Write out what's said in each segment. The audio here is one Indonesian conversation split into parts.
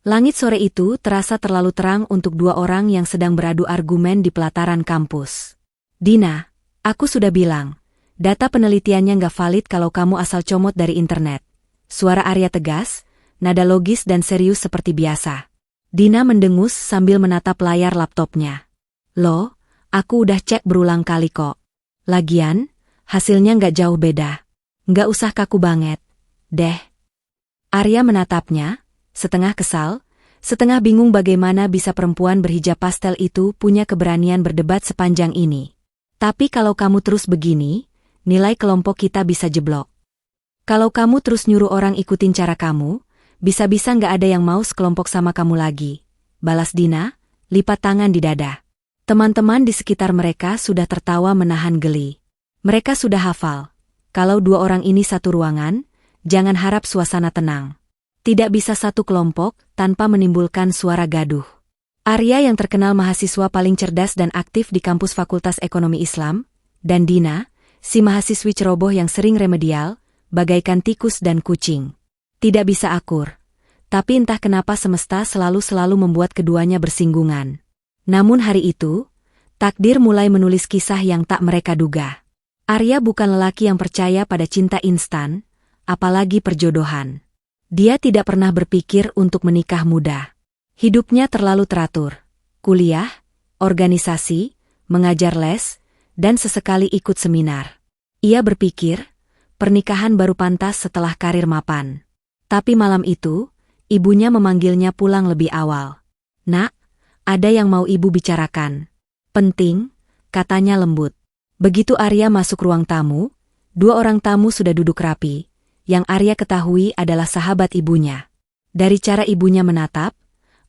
Langit sore itu terasa terlalu terang untuk dua orang yang sedang beradu argumen di pelataran kampus. Dina, aku sudah bilang, data penelitiannya nggak valid kalau kamu asal comot dari internet. Suara Arya tegas, nada logis dan serius seperti biasa. Dina mendengus sambil menatap layar laptopnya. Loh, aku udah cek berulang kali kok. Lagian, hasilnya nggak jauh beda. Nggak usah kaku banget, deh. Arya menatapnya, setengah kesal, setengah bingung bagaimana bisa perempuan berhijab pastel itu punya keberanian berdebat sepanjang ini. Tapi kalau kamu terus begini, nilai kelompok kita bisa jeblok. Kalau kamu terus nyuruh orang ikutin cara kamu, bisa-bisa nggak ada yang mau sekelompok sama kamu lagi. Balas Dina, lipat tangan di dada. Teman-teman di sekitar mereka sudah tertawa menahan geli. Mereka sudah hafal. Kalau dua orang ini satu ruangan, jangan harap suasana tenang. Tidak bisa satu kelompok tanpa menimbulkan suara gaduh. Arya yang terkenal mahasiswa paling cerdas dan aktif di kampus Fakultas Ekonomi Islam, dan Dina, si mahasiswi ceroboh yang sering remedial, bagaikan tikus dan kucing. Tidak bisa akur. Tapi entah kenapa semesta selalu membuat keduanya bersinggungan. Namun hari itu, takdir mulai menulis kisah yang tak mereka duga. Arya bukan lelaki yang percaya pada cinta instan, apalagi perjodohan. Dia tidak pernah berpikir untuk menikah muda. Hidupnya terlalu teratur. Kuliah, organisasi, mengajar les, dan sesekali ikut seminar. Ia berpikir, pernikahan baru pantas setelah karir mapan. Tapi malam itu, ibunya memanggilnya pulang lebih awal. Nak, ada yang mau ibu bicarakan. Penting, katanya lembut. Begitu Arya masuk ruang tamu, dua orang tamu sudah duduk rapi. Yang Arya ketahui adalah sahabat ibunya. Dari cara ibunya menatap,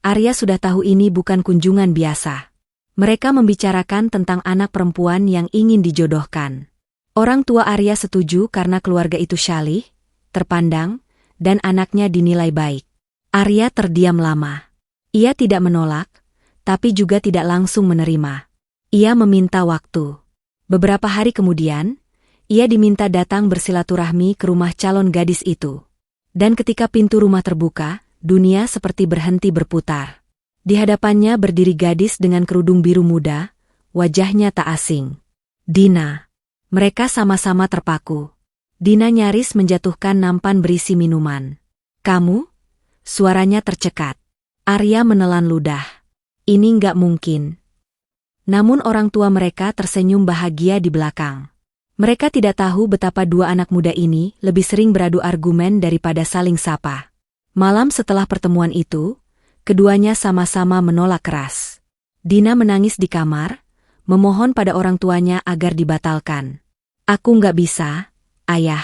Arya sudah tahu ini bukan kunjungan biasa. Mereka membicarakan tentang anak perempuan yang ingin dijodohkan. Orang tua Arya setuju karena keluarga itu syalih, terpandang, dan anaknya dinilai baik. Arya terdiam lama. Ia tidak menolak, tapi juga tidak langsung menerima. Ia meminta waktu. Beberapa hari kemudian, ia diminta datang bersilaturahmi ke rumah calon gadis itu. Dan ketika pintu rumah terbuka, dunia seperti berhenti berputar. Di hadapannya berdiri gadis dengan kerudung biru muda, wajahnya tak asing. Dina. Mereka sama-sama terpaku. Dina nyaris menjatuhkan nampan berisi minuman. Kamu? Suaranya tercekat. Arya menelan ludah. Ini nggak mungkin. Namun orang tua mereka tersenyum bahagia di belakang. Mereka tidak tahu betapa dua anak muda ini lebih sering beradu argumen daripada saling sapa. Malam setelah pertemuan itu, keduanya sama-sama menolak keras. Dina menangis di kamar, memohon pada orang tuanya agar dibatalkan. Aku nggak bisa, ayah.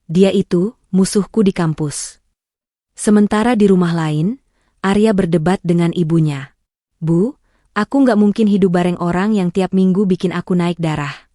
Dia itu musuhku di kampus. Sementara di rumah lain, Arya berdebat dengan ibunya. Bu, aku nggak mungkin hidup bareng orang yang tiap minggu bikin aku naik darah.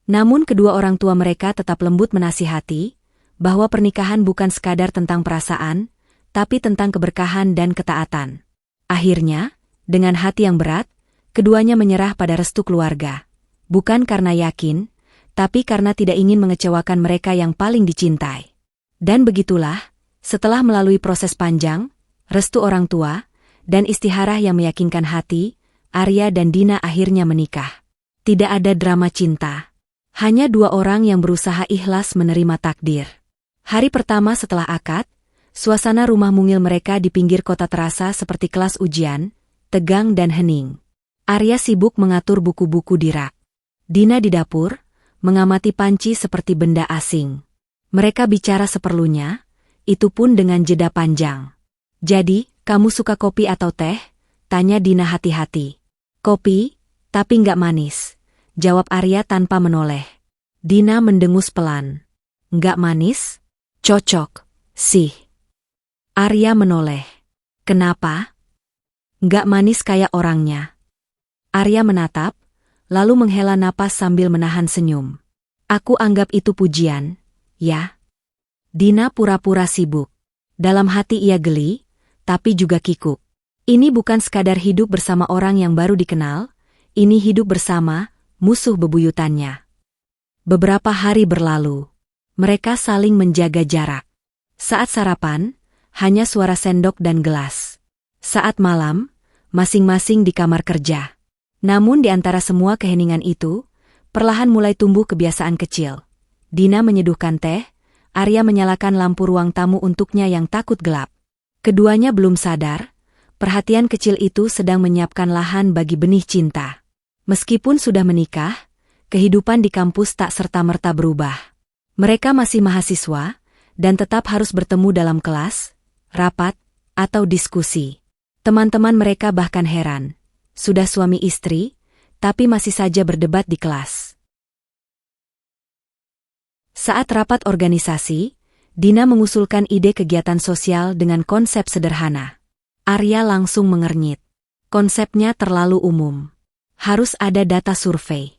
Namun kedua orang tua mereka tetap lembut menasihati, bahwa pernikahan bukan sekadar tentang perasaan, tapi tentang keberkahan dan ketaatan. Akhirnya, dengan hati yang berat, keduanya menyerah pada restu keluarga. Bukan karena yakin, tapi karena tidak ingin mengecewakan mereka yang paling dicintai. Dan begitulah, setelah melalui proses panjang, restu orang tua, dan istiharah yang meyakinkan hati, Arya dan Dina akhirnya menikah. Tidak ada drama cinta. Hanya dua orang yang berusaha ikhlas menerima takdir. Hari pertama setelah akad, suasana rumah mungil mereka di pinggir kota terasa seperti kelas ujian, tegang dan hening. Arya sibuk mengatur buku-buku di rak. Dina di dapur, mengamati panci seperti benda asing. Mereka bicara seperlunya, itu pun dengan jeda panjang. Jadi, kamu suka kopi atau teh? Tanya Dina hati-hati. Kopi, tapi nggak manis. Jawab Arya tanpa menoleh. Dina mendengus pelan. Nggak manis? Cocok, sih. Arya menoleh. Kenapa? Nggak manis kayak orangnya. Arya menatap, lalu menghela napas sambil menahan senyum. Aku anggap itu pujian, ya. Dina pura-pura sibuk. Dalam hati ia geli, tapi juga kikuk. Ini bukan sekadar hidup bersama orang yang baru dikenal, ini hidup bersama musuh bebuyutannya. Beberapa hari berlalu. Mereka saling menjaga jarak. Saat sarapan, hanya suara sendok dan gelas. Saat malam, masing-masing di kamar kerja. Namun di antara semua keheningan itu, perlahan mulai tumbuh kebiasaan kecil. Dina menyeduhkan teh, Arya menyalakan lampu ruang tamu untuknya yang takut gelap. Keduanya belum sadar, perhatian kecil itu sedang menyiapkan lahan bagi benih cinta. Meskipun sudah menikah, kehidupan di kampus tak serta-merta berubah. Mereka masih mahasiswa, dan tetap harus bertemu dalam kelas, rapat, atau diskusi. Teman-teman mereka bahkan heran. Sudah suami istri, tapi masih saja berdebat di kelas. Saat rapat organisasi, Dina mengusulkan ide kegiatan sosial dengan konsep sederhana. Arya langsung mengernyit. Konsepnya terlalu umum. Harus ada data survei.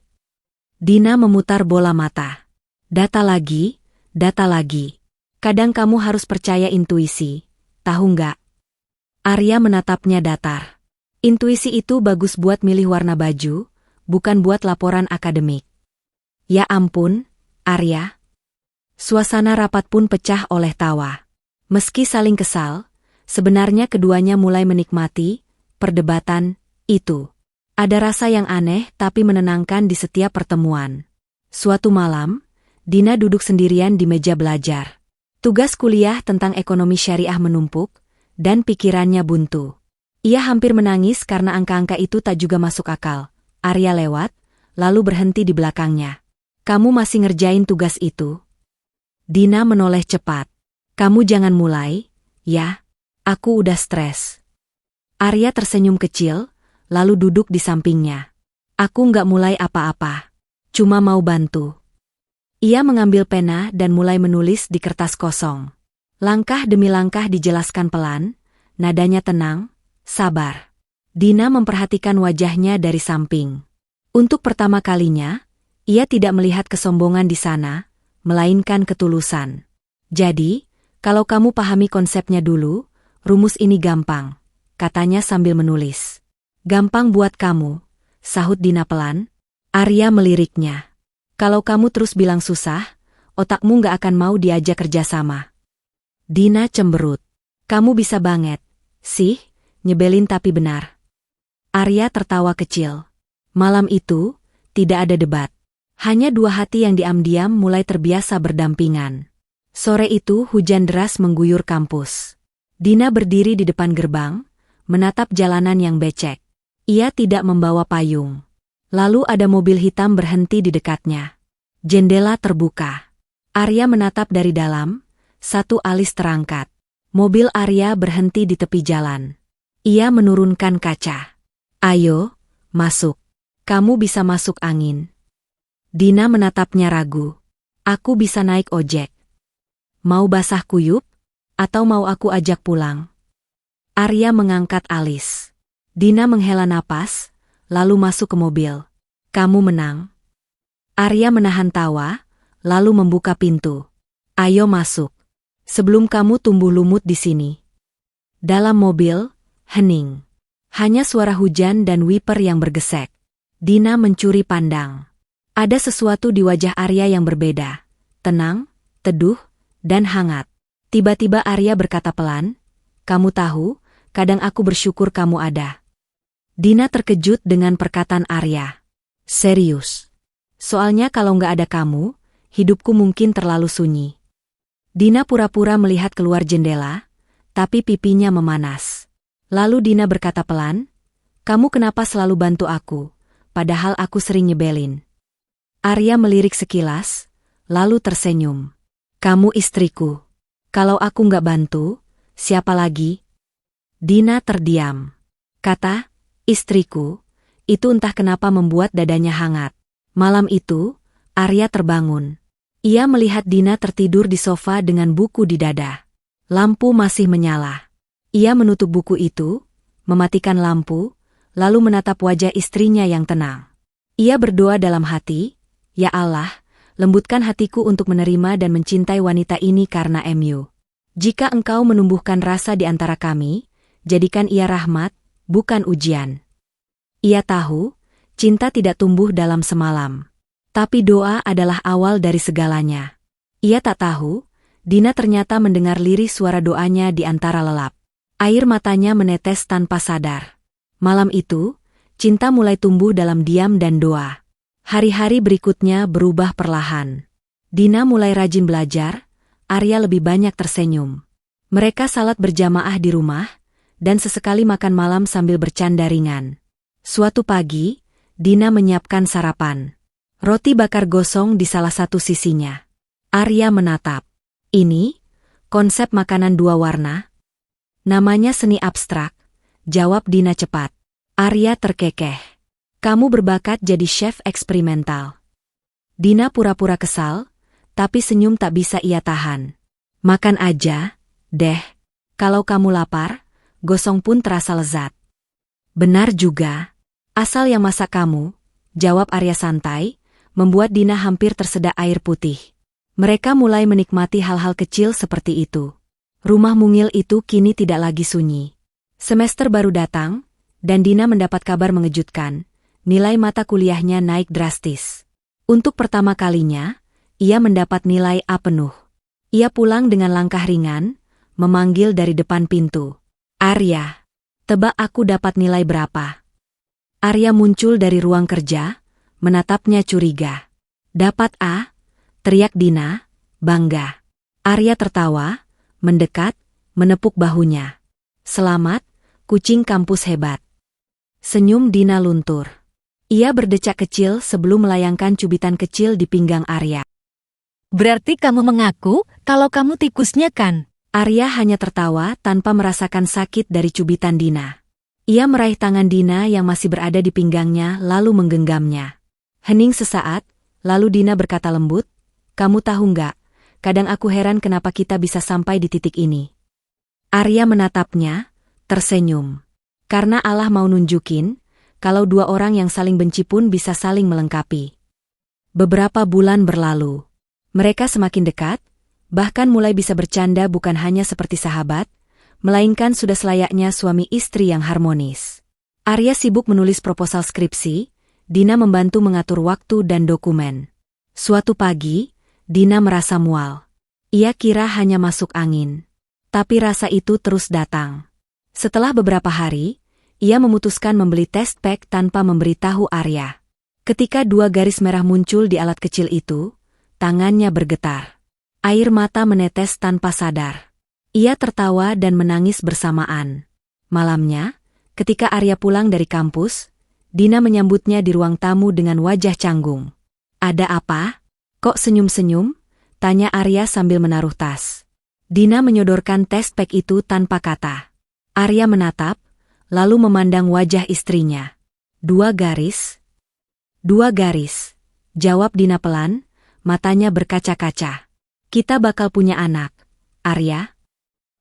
Dina memutar bola mata. Data lagi, data lagi. Kadang kamu harus percaya intuisi, tahu nggak? Arya menatapnya datar. Intuisi itu bagus buat milih warna baju, bukan buat laporan akademik. Ya ampun, Arya. Suasana rapat pun pecah oleh tawa. Meski saling kesal, sebenarnya keduanya mulai menikmati perdebatan itu. Ada rasa yang aneh tapi menenangkan di setiap pertemuan. Suatu malam, Dina duduk sendirian di meja belajar. Tugas kuliah tentang ekonomi syariah menumpuk, dan pikirannya buntu. Ia hampir menangis karena angka-angka itu tak juga masuk akal. Arya lewat, lalu berhenti di belakangnya. Kamu masih ngerjain tugas itu? Dina menoleh cepat. Kamu jangan mulai, ya? Aku udah stres. Arya tersenyum kecil, lalu duduk di sampingnya. Aku nggak mulai apa-apa. Cuma mau bantu. Ia mengambil pena dan mulai menulis di kertas kosong. Langkah demi langkah dijelaskan pelan, nadanya tenang, sabar. Dina memperhatikan wajahnya dari samping. Untuk pertama kalinya, ia tidak melihat kesombongan di sana, melainkan ketulusan. Jadi, kalau kamu pahami konsepnya dulu, rumus ini gampang, katanya sambil menulis. Gampang buat kamu, sahut Dina pelan. Arya meliriknya. Kalau kamu terus bilang susah, otakmu nggak akan mau diajak kerjasama. Dina cemberut. Kamu bisa banget, sih, nyebelin tapi benar. Arya tertawa kecil. Malam itu, tidak ada debat. Hanya dua hati yang diam-diam mulai terbiasa berdampingan. Sore itu hujan deras mengguyur kampus. Dina berdiri di depan gerbang, menatap jalanan yang becek. Ia tidak membawa payung. Lalu ada mobil hitam berhenti di dekatnya. Jendela terbuka. Arya menatap dari dalam. Satu alis terangkat. Mobil Arya berhenti di tepi jalan. Ia menurunkan kaca. Ayo, masuk. Kamu bisa masuk angin. Dina menatapnya ragu. Aku bisa naik ojek. Mau basah kuyup? Atau mau aku ajak pulang? Arya mengangkat alis. Dina menghela napas, lalu masuk ke mobil. Kamu menang. Arya menahan tawa, lalu membuka pintu. Ayo masuk. Sebelum kamu tumbuh lumut di sini. Dalam mobil, hening. Hanya suara hujan dan wiper yang bergesek. Dina mencuri pandang. Ada sesuatu di wajah Arya yang berbeda. Tenang, teduh, dan hangat. Tiba-tiba Arya berkata pelan, kamu tahu, kadang aku bersyukur kamu ada. Dina terkejut dengan perkataan Arya. Serius. Soalnya kalau nggak ada kamu, hidupku mungkin terlalu sunyi. Dina pura-pura melihat keluar jendela, tapi pipinya memanas. Lalu Dina berkata pelan, kamu kenapa selalu bantu aku, padahal aku sering nyebelin. Arya melirik sekilas, lalu tersenyum. Kamu istriku. Kalau aku nggak bantu, siapa lagi? Dina terdiam. Kata, istriku, itu entah kenapa membuat dadanya hangat. Malam itu, Arya terbangun. Ia melihat Dina tertidur di sofa dengan buku di dada. Lampu masih menyala. Ia menutup buku itu, mematikan lampu, lalu menatap wajah istrinya yang tenang. Ia berdoa dalam hati, ya Allah, lembutkan hatiku untuk menerima dan mencintai wanita ini karena MU. Jika engkau menumbuhkan rasa di antara kami, jadikan ia rahmat, bukan ujian. Ia tahu, cinta tidak tumbuh dalam semalam. Tapi doa adalah awal dari segalanya. Ia tak tahu, Dina ternyata mendengar lirih suara doanya di antara lelap. Air matanya menetes tanpa sadar. Malam itu, cinta mulai tumbuh dalam diam dan doa. Hari-hari berikutnya berubah perlahan. Dina mulai rajin belajar, Arya lebih banyak tersenyum. Mereka salat berjamaah di rumah, dan sesekali makan malam sambil bercanda ringan. Suatu pagi, Dina menyiapkan sarapan. Roti bakar gosong di salah satu sisinya. Arya menatap. Ini, konsep makanan dua warna? Namanya seni abstrak, jawab Dina cepat. Arya terkekeh. Kamu berbakat jadi chef eksperimental. Dina pura-pura kesal, tapi senyum tak bisa ia tahan. Makan aja, deh. Kalau kamu lapar, gosong pun terasa lezat. Benar juga. Asal yang masak kamu, jawab Arya santai, membuat Dina hampir tersedak air putih. Mereka mulai menikmati hal-hal kecil seperti itu. Rumah mungil itu kini tidak lagi sunyi. Semester baru datang, dan Dina mendapat kabar mengejutkan. Nilai mata kuliahnya naik drastis. Untuk pertama kalinya, ia mendapat nilai A penuh. Ia pulang dengan langkah ringan, memanggil dari depan pintu. Arya, tebak aku dapat nilai berapa? Arya muncul dari ruang kerja, menatapnya curiga. Dapat A, teriak Dina, bangga. Arya tertawa, mendekat, menepuk bahunya. Selamat, kucing kampus hebat. Senyum Dina luntur. Ia berdecak kecil sebelum melayangkan cubitan kecil di pinggang Arya. Berarti kamu mengaku kalau kamu tikusnya kan? Arya hanya tertawa tanpa merasakan sakit dari cubitan Dina. Ia meraih tangan Dina yang masih berada di pinggangnya lalu menggenggamnya. Hening sesaat, lalu Dina berkata lembut, kamu tahu nggak? Kadang aku heran kenapa kita bisa sampai di titik ini. Arya menatapnya, tersenyum. Karena Allah mau nunjukin, kalau dua orang yang saling benci pun bisa saling melengkapi. Beberapa bulan berlalu. Mereka semakin dekat, bahkan mulai bisa bercanda bukan hanya seperti sahabat, melainkan sudah selayaknya suami istri yang harmonis. Arya sibuk menulis proposal skripsi, Dina membantu mengatur waktu dan dokumen. Suatu pagi, Dina merasa mual. Ia kira hanya masuk angin. Tapi rasa itu terus datang. Setelah beberapa hari, ia memutuskan membeli test pack tanpa memberitahu Arya. Ketika dua garis merah muncul di alat kecil itu, tangannya bergetar. Air mata menetes tanpa sadar. Ia tertawa dan menangis bersamaan. Malamnya, ketika Arya pulang dari kampus, Dina menyambutnya di ruang tamu dengan wajah canggung. Ada apa? Kok senyum-senyum? Tanya Arya sambil menaruh tas. Dina menyodorkan test pack itu tanpa kata. Arya menatap, lalu memandang wajah istrinya. Dua garis? Dua garis, jawab Dina pelan, matanya berkaca-kaca. Kita bakal punya anak, Arya.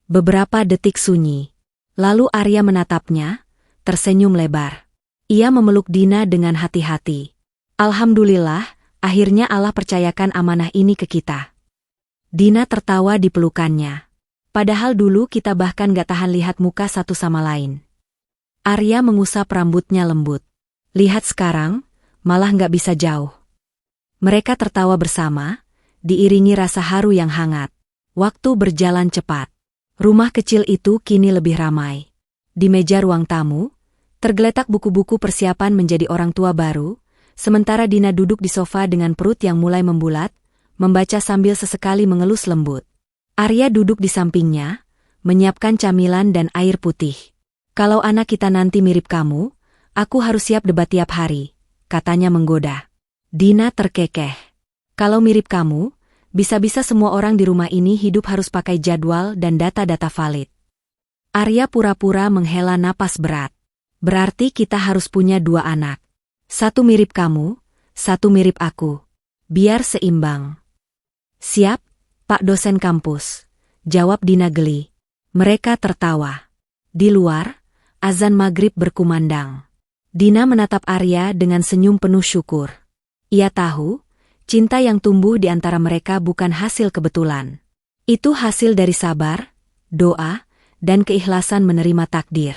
Beberapa detik sunyi. Lalu Arya menatapnya, tersenyum lebar. Ia memeluk Dina dengan hati-hati. Alhamdulillah, akhirnya Allah percayakan amanah ini ke kita. Dina tertawa di pelukannya. Padahal dulu kita bahkan gak tahan lihat muka satu sama lain. Arya mengusap rambutnya lembut. Lihat sekarang, malah gak bisa jauh. Mereka tertawa bersama, diiringi rasa haru yang hangat. Waktu berjalan cepat. Rumah kecil itu kini lebih ramai. Di meja ruang tamu, tergeletak buku-buku persiapan menjadi orang tua baru, sementara Dina duduk di sofa dengan perut yang mulai membulat, membaca sambil sesekali mengelus lembut. Arya duduk di sampingnya, menyiapkan camilan dan air putih. Kalau anak kita nanti mirip kamu, aku harus siap debat tiap hari, katanya menggoda. Dina terkekeh. Kalau mirip kamu, bisa-bisa semua orang di rumah ini hidup harus pakai jadwal dan data-data valid. Arya pura-pura menghela napas berat. Berarti kita harus punya dua anak. Satu mirip kamu, satu mirip aku. Biar seimbang. Siap, Pak dosen kampus, jawab Dina geli. Mereka tertawa. Di luar, azan maghrib berkumandang. Dina menatap Arya dengan senyum penuh syukur. Ia tahu, cinta yang tumbuh di antara mereka bukan hasil kebetulan. Itu hasil dari sabar, doa, dan keikhlasan menerima takdir.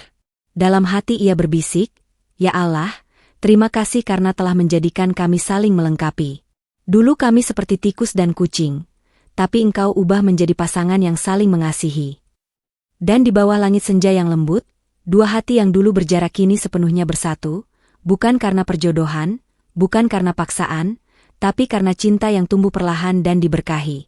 Dalam hati ia berbisik, Ya Allah, terima kasih karena telah menjadikan kami saling melengkapi. Dulu kami seperti tikus dan kucing, tapi Engkau ubah menjadi pasangan yang saling mengasihi. Dan di bawah langit senja yang lembut, dua hati yang dulu berjarak kini sepenuhnya bersatu, bukan karena perjodohan, bukan karena paksaan, tapi karena cinta yang tumbuh perlahan dan diberkahi.